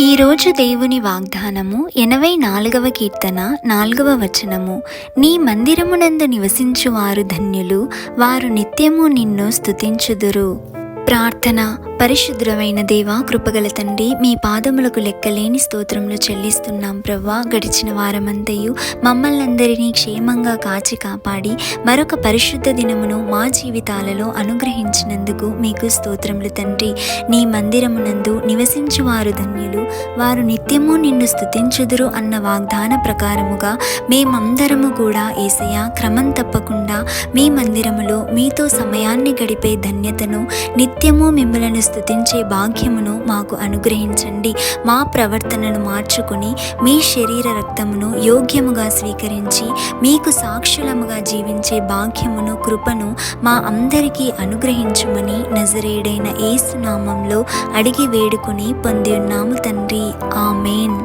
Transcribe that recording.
ఈరోజు దేవుని వాగ్దానము 84వ కీర్తన 4వ వచనము. నీ మందిరమునందు నివసించువారు ధన్యులు, వారు నిత్యము నిన్ను స్తుతించుదురు. ప్రార్థన. పరిశుద్ధమైన దేవా, కృపగల తండ్రి, మీ పాదములకు లెక్కలేని స్తోత్రములు చెల్లిస్తున్నాం ప్రవ్వా. గడిచిన వారమంతయు మమ్మల్ని అందరినీ క్షేమంగా కాచి కాపాడి మరొక పరిశుద్ధ దినమును మా జీవితాలలో అనుగ్రహించినందుకు మీకు స్తోత్రములు తండ్రి. నీ మందిరమునందు నివసించువారు ధన్యులు, వారు నిత్యము నిన్ను స్తుతించుదురు అన్న వాగ్దాన ప్రకారముగా మేమందరము కూడా యేసయ్యా క్రమం తప్పకుండా మీ మందిరములో మీతో సమయాన్ని గడిపే ధన్యతను, నిత్యము మిమ్మలను స్తుతించే భాగ్యమును మాకు అనుగ్రహించండి. మా ప్రవర్తనను మార్చుకొని మీ శరీర రక్తమును యోగ్యముగా స్వీకరించి మీకు సాక్షులముగా జీవించే భాగ్యమును, కృపను మా అందరికీ అనుగ్రహించుమని నజరేయుడైన యేసు నామంలో అడిగి వేడుకొని పొంది ఉన్నాము తండ్రి. ఆమేన్.